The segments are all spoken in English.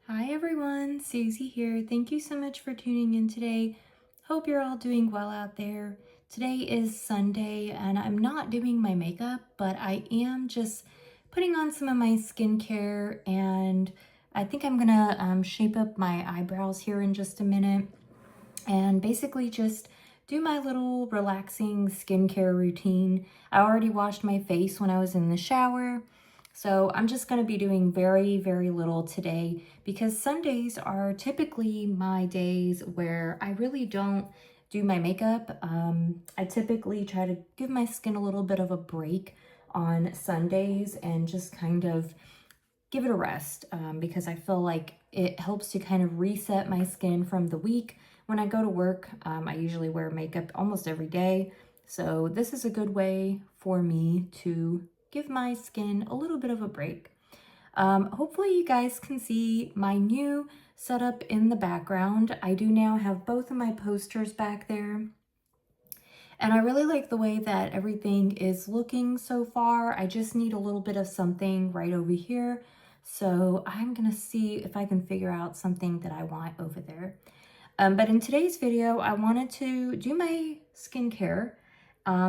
Hi everyone, Susie here. Thank you so much for tuning in today. Hope you're all doing well out there. Today is Sunday and I'm not doing my makeup, but I am just putting on some of my skincare, and I think I'm gonna shape up my eyebrows here in just a minute and basically just do my little relaxing skincare routine. I already washed my face when I was in the shower, so I'm just going to be doing very, very little today because Sundays are typically my days where I really don't do my makeup. I typically try to give my skin a little bit of a break on Sundays and just kind of give it a rest, because I feel like it helps to kind of reset my skin from the week. When I go to work, I usually wear makeup almost every day. So this is a good way for me to give my skin a little bit of a break. Hopefully you guys can see my new setup in the background. I do now have both of my posters back there. And I really like the way that everything is looking so far. I just need a little bit of something right over here. So I'm gonna see if I can figure out something that I want over there. But in today's video, I wanted to do my skincare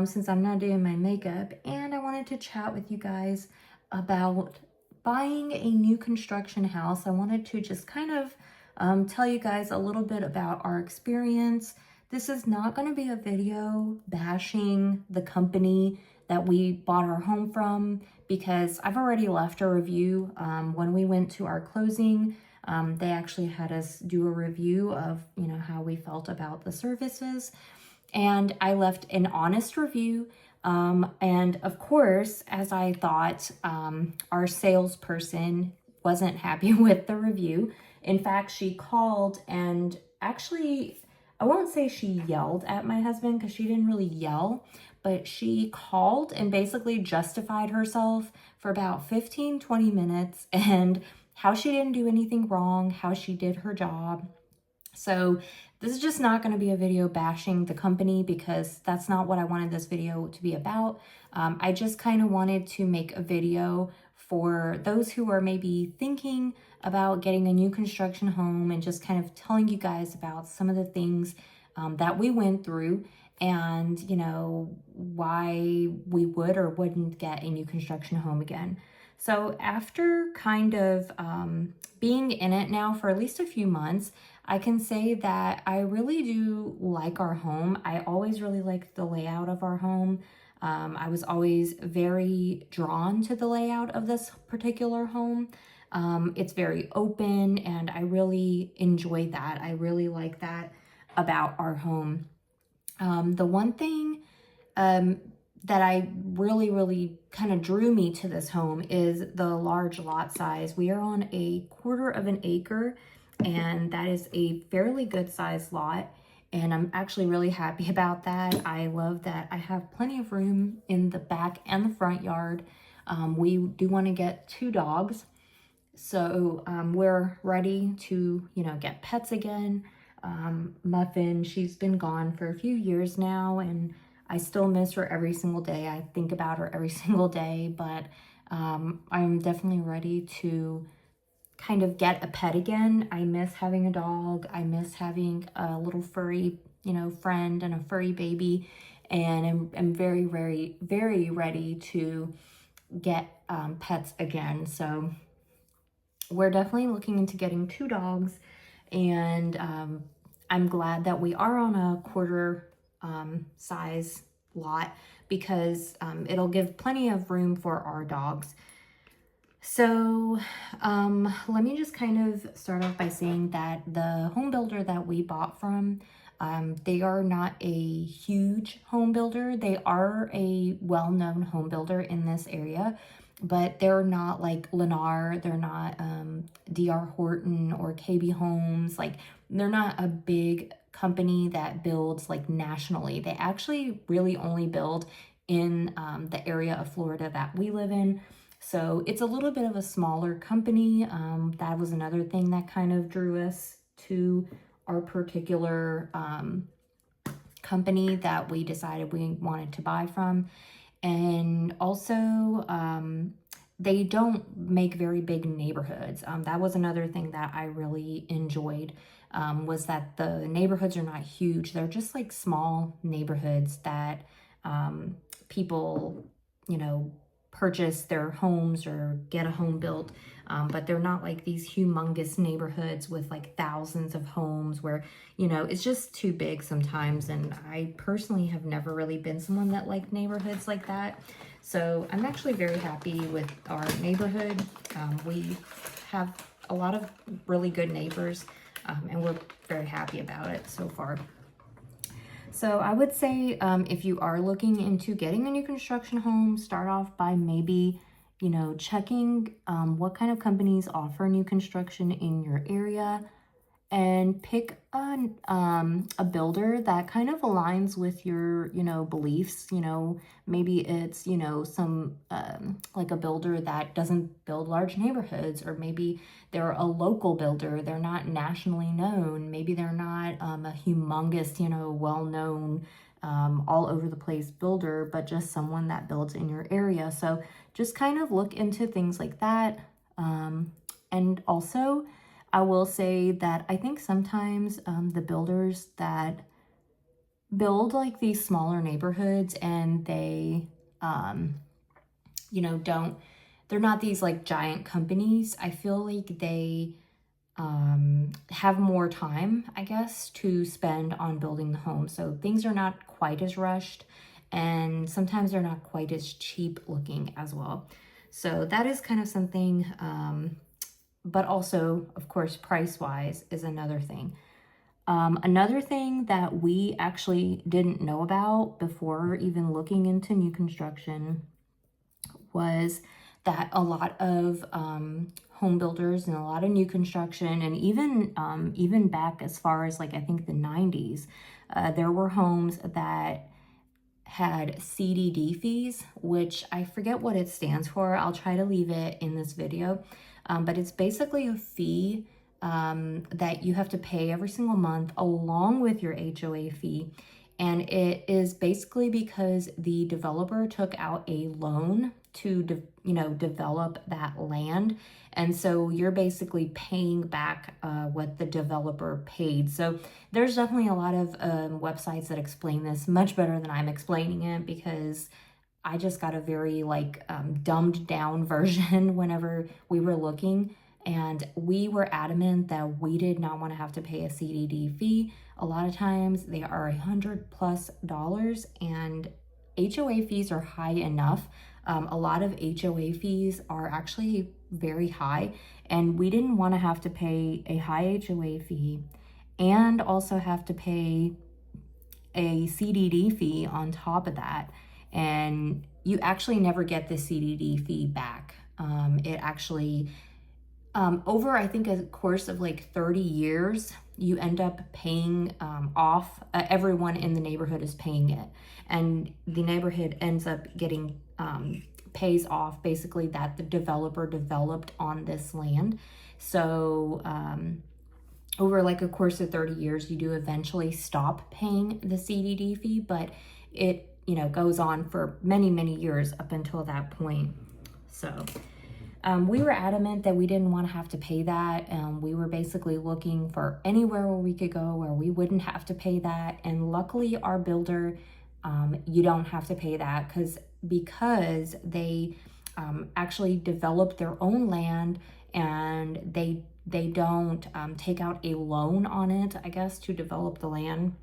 since I'm not doing my makeup. And I wanted to chat with you guys about buying a new construction house. I wanted to just kind of tell you guys a little bit about our experience. This is not going to be a video bashing the company that we bought our home from, because I've already left a review. When we went to our closing, they actually had us do a review of, how we felt about the services. And I left an honest review. And of course, as I thought, our salesperson wasn't happy with the review. In fact, she called and actually, I won't say she yelled at my husband because she didn't really yell, but she called and basically justified herself for about 15-20 minutes and how she didn't do anything wrong, how she did her job. So this is just not going to be a video bashing the company because that's not what I wanted this video to be about. I just kind of wanted to make a video for those who are maybe thinking about getting a new construction home and just kind of telling you guys about some of the things that we went through and, why we would or wouldn't get a new construction home again. So after kind of being in it now for at least a few months, I can say that I really do like our home. I always really liked the layout of our home. I was always very drawn to the layout of this particular home. It's very open and I really enjoy that. I really like that about our home. The one thing that I really kind of drew me to this home is the large lot size. We are on a 1/4 of an acre, and that is a fairly good sized lot. And I'm actually really happy about that. I love that I have plenty of room in the back and the front yard. We do want to get 2 dogs. So we're ready to, get pets again. Muffin, she's been gone for a few years now, and I still miss her every single day. I think about her every single day, but I'm definitely ready to kind of get a pet again. I miss having a dog. I miss having a little furry, friend and a furry baby. And I'm very, very, very ready to get pets again. So we're definitely looking into getting 2 dogs. And I'm glad that we are on a 1/4 size lot because it'll give plenty of room for our dogs. So let me just kind of start off by saying that the home builder that we bought from, they are not a huge home builder. They are a well-known home builder in this area, but they're not like Lennar, they're not DR Horton or KB Homes. Like, they're not a big company that builds like nationally. They actually really only build in the area of Florida that we live in. So it's a little bit of a smaller company. That was another thing that kind of drew us to our particular company that we decided we wanted to buy from. And also, they don't make very big neighborhoods. That was another thing that I really enjoyed, was that the neighborhoods are not huge. They're just like small neighborhoods that people, you know, purchase their homes or get a home built. But they're not like these humongous neighborhoods with like thousands of homes where, you know, it's just too big sometimes. And I personally have never really been someone that liked neighborhoods like that. So I'm actually very happy with our neighborhood. We have a lot of really good neighbors, and we're very happy about it so far. So I would say if you are looking into getting a new construction home, start off by maybe, you know, checking what kind of companies offer new construction in your area, and pick a builder that kind of aligns with your, you know, beliefs. You know, maybe it's, you know, some like a builder that doesn't build large neighborhoods, or maybe they're a local builder. They're not nationally known. Maybe they're not a humongous, you know, well-known all over the place builder, but just someone that builds in your area. So just kind of look into things like that. And also, I will say that I think sometimes the builders that build like these smaller neighborhoods, and they, you know, they're not these like giant companies. I feel like they have more time, I guess, to spend on building the home. So things are not quite as rushed, and sometimes they're not quite as cheap looking as well. So that is kind of something, but also, of course, price-wise is another thing. Another thing that we actually didn't know about before even looking into new construction was that a lot of home builders and a lot of new construction, and even back as far as like I think the 90s, there were homes that had CDD fees, which I forget what it stands for. I'll try to leave it in this video, but it's basically a fee that you have to pay every single month along with your HOA fee. And it is basically because the developer took out a loan to, develop that land. And so you're basically paying back what the developer paid. So there's definitely a lot of websites that explain this much better than I'm explaining it, because I just got a very dumbed down version whenever we were looking. And we were adamant that we did not want to have to pay a CDD fee. A lot of times they are $100+, and HOA fees are high enough. A lot of HOA fees are actually very high, and we didn't want to have to pay a high HOA fee and also have to pay a CDD fee on top of that. And you actually never get the CDD fee back. It actually, over I think a course of like 30 years, you end up paying off, everyone in the neighborhood is paying it, and the neighborhood ends up getting pays off basically that the developer developed on this land. So over like a course of 30 years, you do eventually stop paying the CDD fee, but it, goes on for many, many years up until that point. So we were adamant that we didn't want to have to pay that. We were basically looking for anywhere where we could go where we wouldn't have to pay that. And luckily our builder, you don't have to pay that because they actually developed their own land, and they don't take out a loan on it, I guess, to develop the land.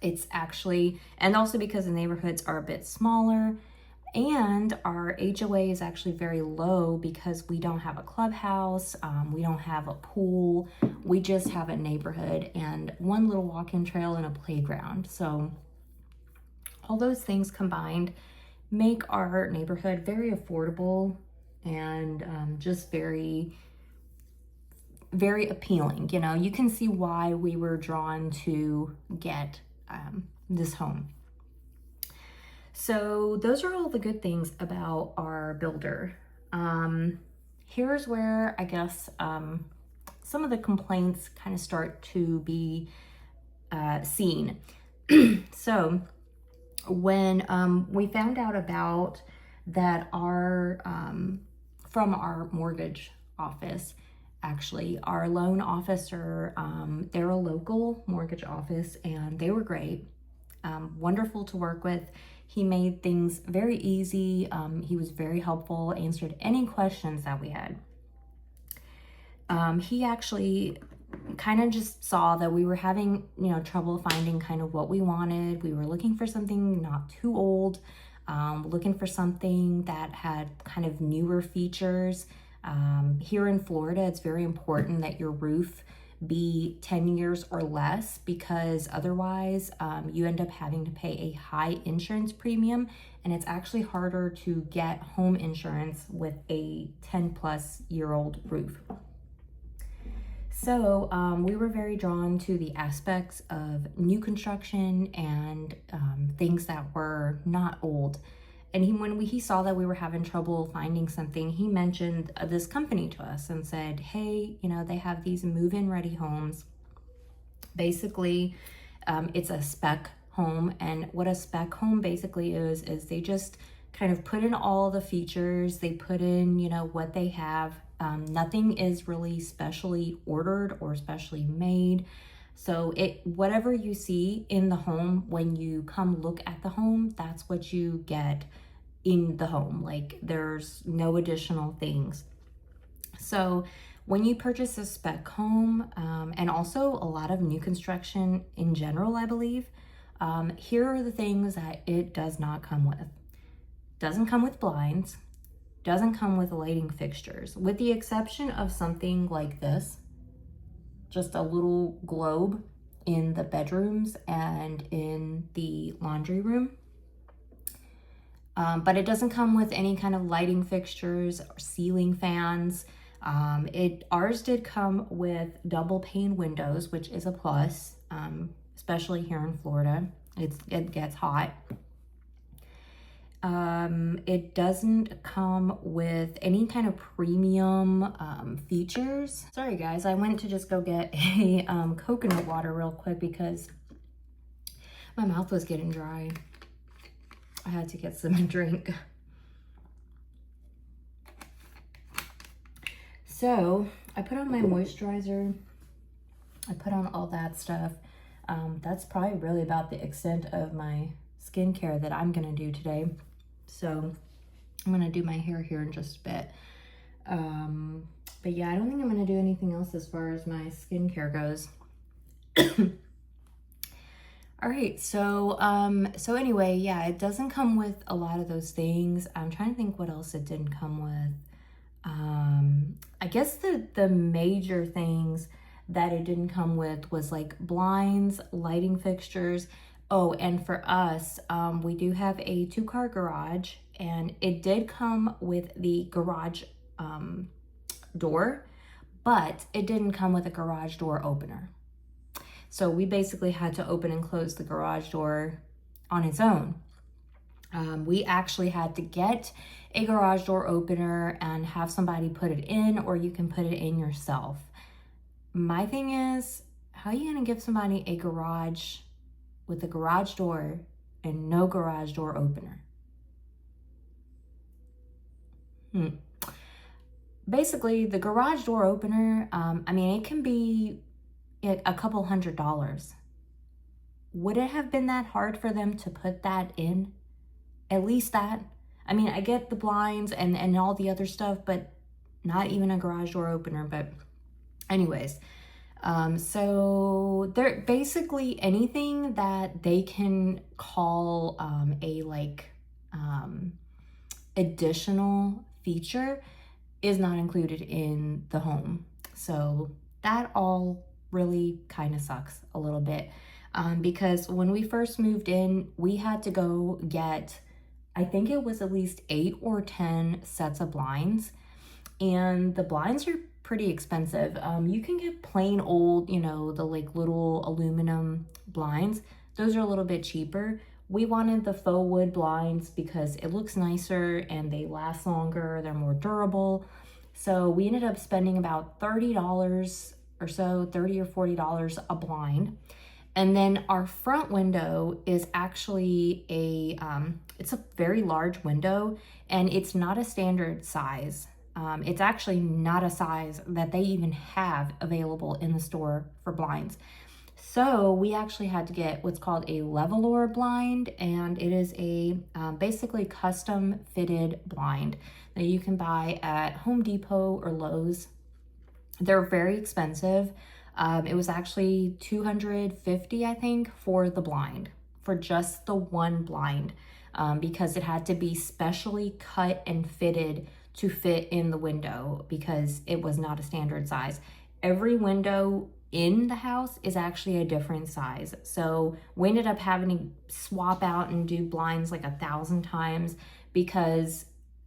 It's actually, and also because the neighborhoods are a bit smaller, and our HOA is actually very low because we don't have a clubhouse, we don't have a pool, we just have a neighborhood and one little walk-in trail and a playground. So all those things combined make our neighborhood very affordable and just very, very appealing. You can see why we were drawn to get this home. So those are all the good things about our builder. Here's where I guess some of the complaints kind of start to be seen. So when we found out about that are from our mortgage office. Actually, our loan officer, they're a local mortgage office, and they were great, wonderful to work with. He made things very easy. He was very helpful, answered any questions that we had. He actually kind of just saw that we were having, trouble finding kind of what we wanted. We were looking for something not too old, looking for something that had kind of newer features. Here in Florida, it's very important that your roof be 10 years or less, because otherwise you end up having to pay a high insurance premium, and it's actually harder to get home insurance with a 10-plus-year-old roof. So we were very drawn to the aspects of new construction and things that were not old. And when he saw that we were having trouble finding something, he mentioned this company to us and said, hey, they have these move-in ready homes. Basically, it's a spec home. And what a spec home basically is they just kind of put in all the features. They put in, what they have. Nothing is really specially ordered or specially made. So whatever you see in the home, when you come look at the home, that's what you get in the home. Like, there's no additional things. So when you purchase a spec home, and also a lot of new construction in general, I believe, here are the things that it does not come with. Doesn't come with blinds, doesn't come with lighting fixtures, with the exception of something like this, just a little globe in the bedrooms and in the laundry room. But it doesn't come with any kind of lighting fixtures or ceiling fans. Ours did come with double pane windows, which is a plus, especially here in Florida. It gets hot. It doesn't come with any kind of premium features. Sorry guys, I went to just go get a coconut water real quick because my mouth was getting dry. I had to get some drink. So I put on my moisturizer. I put on all that stuff. That's probably really about the extent of my skincare that I'm gonna do today. So I'm gonna do my hair here in just a bit. But yeah, I don't think I'm gonna do anything else as far as my skincare goes. All right, so anyway, yeah, it doesn't come with a lot of those things. I'm trying to think what else it didn't come with. I guess the major things that it didn't come with was like blinds, lighting fixtures. Oh, and for us, we do have a 2-car garage, and it did come with the garage door, but it didn't come with a garage door opener. So we basically had to open and close the garage door on its own. We actually had to get a garage door opener and have somebody put it in, or you can put it in yourself. My thing is, how are you gonna give somebody a garage with a garage door and no garage door opener? Basically, the garage door opener, I mean, it can be a couple $100. Would it have been that hard for them to put that in? At least that. I mean, I get the blinds and all the other stuff, but not even a garage door opener. But anyways, so they're basically anything that they can call a additional feature is not included in the home. So that all really kind of sucks a little bit, because when we first moved in, we had to go get, I think it was at least 8 or 10 sets of blinds, and the blinds are pretty expensive. You can get plain old, the like little aluminum blinds. Those are a little bit cheaper. We wanted the faux wood blinds because it looks nicer and they last longer, they're more durable. So we ended up spending about $30 or so, $30 or $40 a blind. And then our front window is actually it's a very large window, and it's not a standard size. It's actually not a size that they even have available in the store for blinds. So we actually had to get what's called a levelor blind, and it is a basically custom fitted blind that you can buy at Home Depot or Lowe's. They're very expensive. It was actually $250, I think, for the blind, for just the one blind, because it had to be specially cut and fitted to fit in the window because it was not a standard size. Every window in the house is actually a different size. So we ended up having to swap out and do blinds like 1,000 times because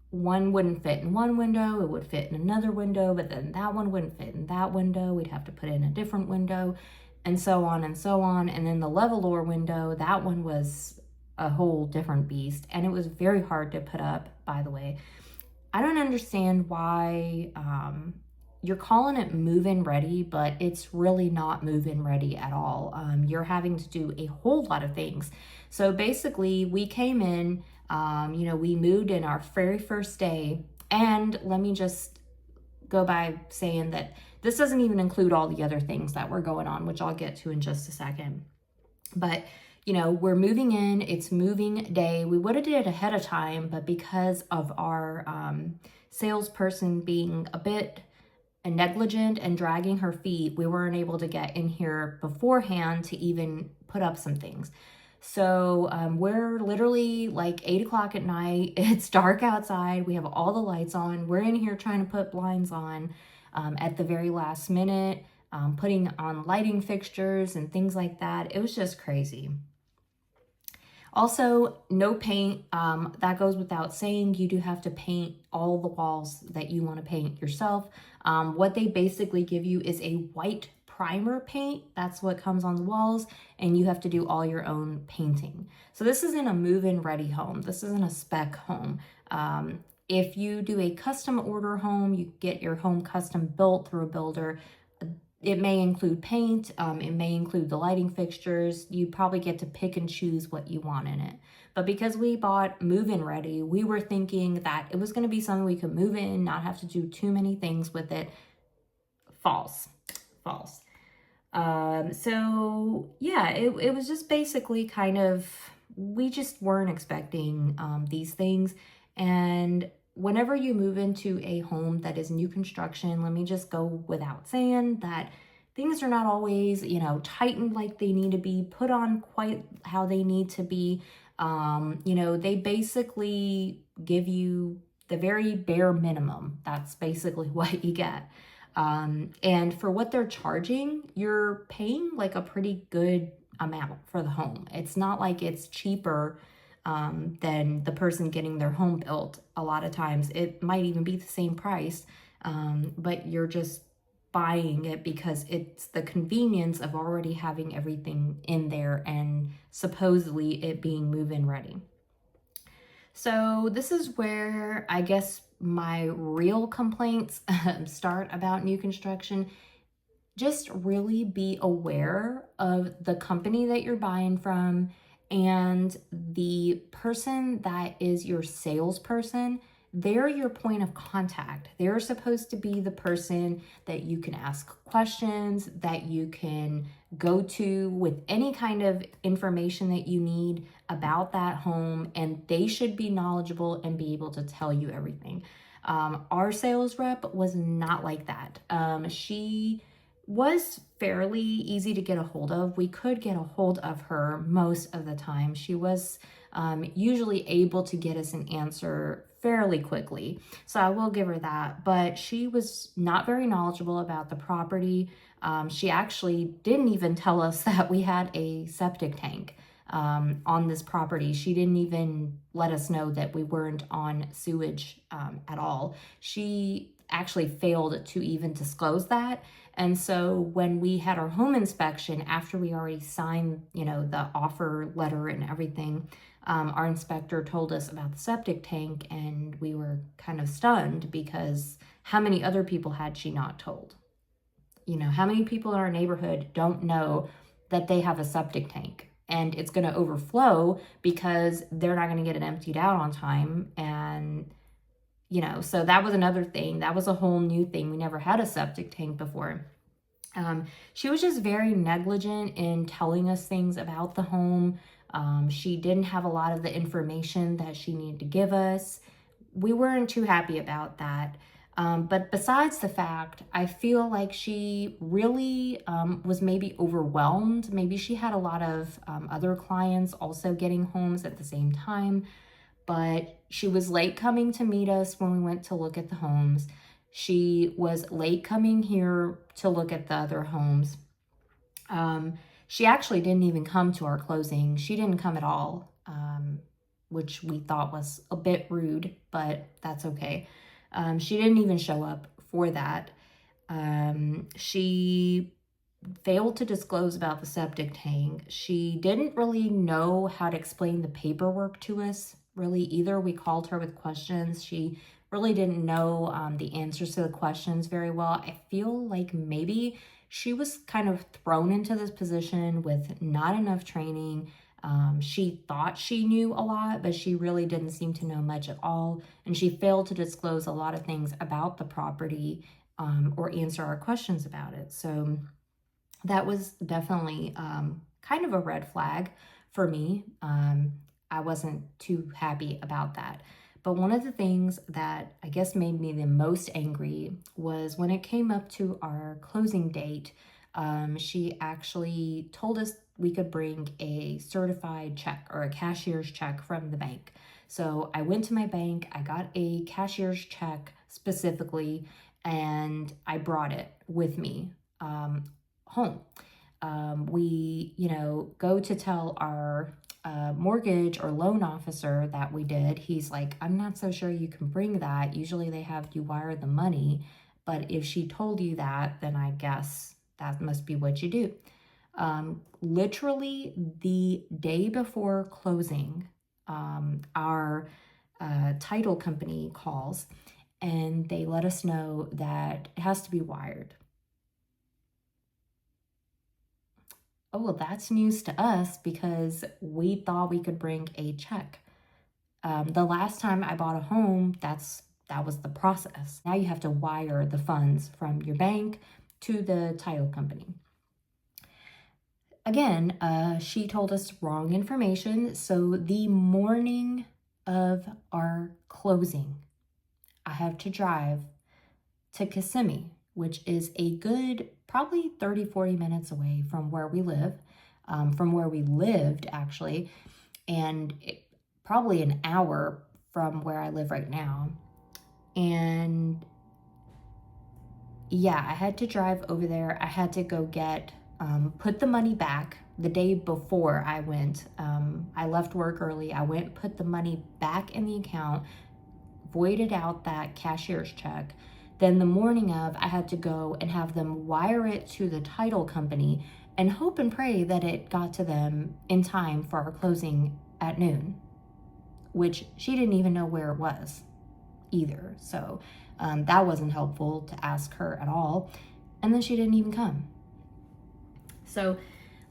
one wouldn't fit in one window, it would fit in another window, but then that one wouldn't fit in that window. We'd have to put in a different window, and so on and so on. And then the levelor window, that one was a whole different beast, and it was very hard to put up, by the way. I don't understand why you're calling it move-in ready, but it's really not move-in ready at all. You're having to do a whole lot of things. So basically, we came in, we moved in our very first day, and let me just go by saying that this doesn't even include all the other things that were going on, which I'll get to in just a second. But we're moving in, it's moving day. We would have did it ahead of time, but because of our salesperson being a bit negligent and dragging her feet, we weren't able to get in here beforehand to even put up some things. So we're literally like 8 o'clock at night. It's dark outside. We have all the lights on. We're in here trying to put blinds on at the very last minute, putting on lighting fixtures and things like that. It was just crazy. Also, no paint. That goes without saying. You do have to paint all the walls that you want to paint yourself. What they basically give you is a white primer paint. That's what comes on the walls, and you have to do all your own painting. So this isn't a move-in ready home. This isn't a spec home. If you do a custom order home, you get your home custom built through a builder. It may include paint, it may include the lighting fixtures. You probably get to pick and choose what you want in it. But because we bought move-in ready, we were thinking that it was gonna be something we could move in, not have to do too many things with it. False. So yeah, it was just basically kind of, we just weren't expecting these things. And whenever you move into a home that is new construction, let me just go without saying that things are not always, tightened like they need to be, put on quite how they need to be. They basically give you the very bare minimum. That's basically what you get. And for what they're charging, you're paying like a pretty good amount for the home. It's not like it's cheaper than the person getting their home built. A lot of times it might even be the same price, but you're just buying it because it's the convenience of already having everything in there and supposedly it being move-in ready. So this is where I guess my real complaints start about new construction. Just really be aware of the company that you're buying from and the person that is your salesperson. They're your point of contact. They're supposed to be the person that you can ask questions, that you can go to with any kind of information that you need about that home, and they should be knowledgeable and be able to tell you everything. Our sales rep was not like that. She was fairly easy to get a hold of. We could get a hold of her most of the time. She was usually able to get us an answer fairly quickly. So I will give her that, but she was not very knowledgeable about the property. She actually didn't even tell us that we had a septic tank on this property. She didn't even let us know that we weren't on sewage at all. She actually failed to even disclose that. And so when we had our home inspection, after we already signed, the offer letter and everything, our inspector told us about the septic tank, and we were kind of stunned because how many other people had she not told? How many people in our neighborhood don't know that they have a septic tank and it's going to overflow because they're not going to get it emptied out on time. And, you know, so that was another thing. That was a whole new thing. We never had a septic tank before. She was just very negligent in telling us things about the home. She didn't have a lot of the information that she needed to give us. We weren't too happy about that. But besides the fact, I feel like she really was maybe overwhelmed. Maybe she had a lot of other clients also getting homes at the same time. But she was late coming to meet us when we went to look at the homes. She was late coming here to look at the other homes. She actually didn't even come to our closing. She didn't come at all, which we thought was a bit rude, but that's okay. She didn't even show up for that. She failed to disclose about the septic tank. She didn't really know how to explain the paperwork to us, really, either. We called her with questions. She really didn't know the answers to the questions very well. I feel like maybe she was kind of thrown into this position with not enough training. She thought she knew a lot, but she really didn't seem to know much at all. And she failed to disclose a lot of things about the property or answer our questions about it. So that was definitely kind of a red flag for me. I wasn't too happy about that. But one of the things that I guess made me the most angry was when it came up to our closing date, she actually told us we could bring a certified check or a cashier's check from the bank. So I went to my bank, I got a cashier's check specifically, and I brought it with me home. We, go to tell our mortgage or loan officer that we did. He's like, I'm not so sure you can bring that. Usually they have you wire the money, but if she told you that, then I guess that must be what you do. Literally the day before closing, our title company calls and they let us know that it has to be wired. Oh, well, that's news to us because we thought we could bring a check. The last time I bought a home, that was the process. Now you have to wire the funds from your bank to the title company. Again, she told us wrong information. So the morning of our closing, I have to drive to Kissimmee, which is a good probably 30-40 minutes away from where we live, from where we lived actually, and probably an hour from where I live right now. And yeah, I had to drive over there. I had to go get, put the money back the day before I went. I left work early. I went, put the money back in the account, voided out that cashier's check. Then the morning of, I had to go and have them wire it to the title company and hope and pray that it got to them in time for our closing at noon, which she didn't even know where it was either. So that wasn't helpful to ask her at all. And then she didn't even come. So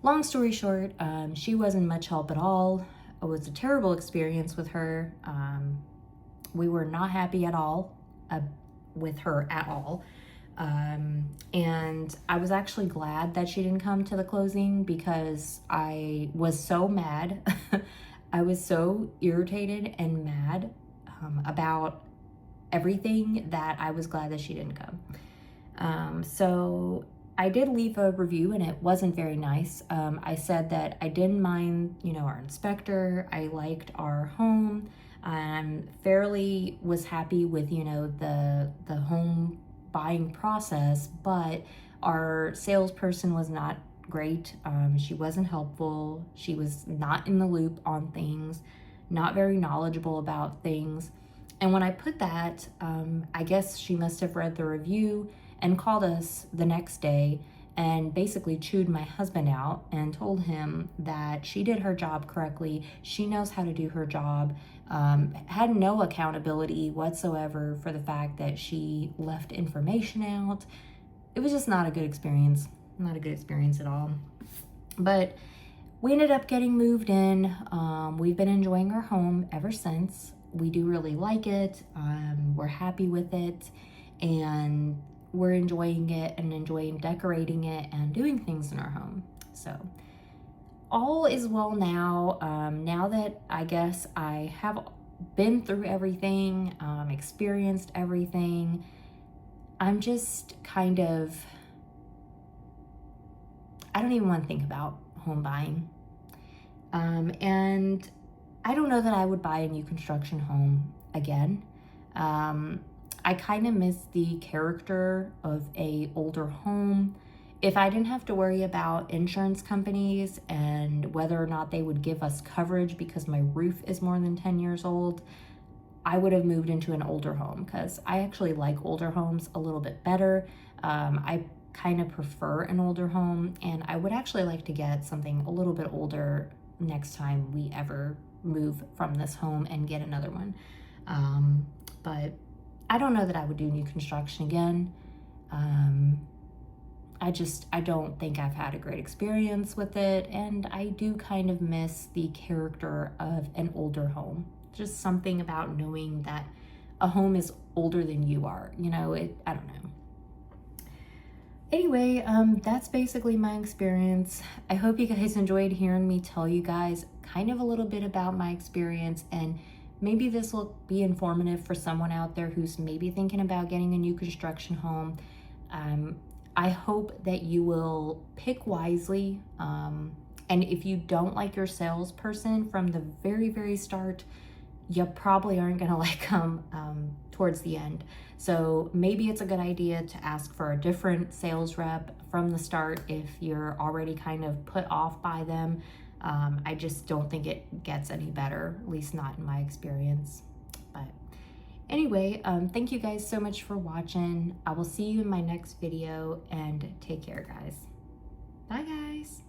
long story short, she wasn't much help at all. It was a terrible experience with her. We were not happy at all with her at all. And I was actually glad that she didn't come to the closing because I was so mad. I was so irritated and mad about everything that I was glad that she didn't come. So I did leave a review and it wasn't very nice. I said that I didn't mind, our inspector. I liked our home. Fairly was happy with, the home buying process, but our salesperson was not great. She wasn't helpful. She was not in the loop on things, not very knowledgeable about things. And when I put that, I guess she must have read the review and called us the next day and basically chewed my husband out and told him that she did her job correctly. She knows how to do her job. Had no accountability whatsoever for the fact that she left information out. It was just not a good experience. Not a good experience at all. But we ended up getting moved in. We've been enjoying our home ever since. We do really like it. We're happy with it, and we're enjoying it and enjoying decorating it and doing things in our home. So all is well now. Now that I guess I have been through everything, experienced everything, I'm just kind of, I don't even want to think about home buying. And I don't know that I would buy a new construction home again. I kind of miss the character of a older home. If I didn't have to worry about insurance companies and whether or not they would give us coverage because my roof is more than 10 years old, I would have moved into an older home, because I actually like older homes a little bit better. I kind of prefer an older home, and I would actually like to get something a little bit older next time we ever move from this home and get another one. But I don't know that I would do new construction again. I don't think I've had a great experience with it, and I do kind of miss the character of an older home. Just something about knowing that a home is older than you are, I don't know. Anyway, that's basically my experience. I hope you guys enjoyed hearing me tell you guys kind of a little bit about my experience, and maybe this will be informative for someone out there who's maybe thinking about getting a new construction home. I hope that you will pick wisely. And if you don't like your salesperson from the very, very start, you probably aren't going to like them towards the end. So maybe it's a good idea to ask for a different sales rep from the start if you're already kind of put off by them. I just don't think it gets any better, at least not in my experience. But anyway, thank you guys so much for watching. I will see you in my next video, and take care, guys. Bye, guys.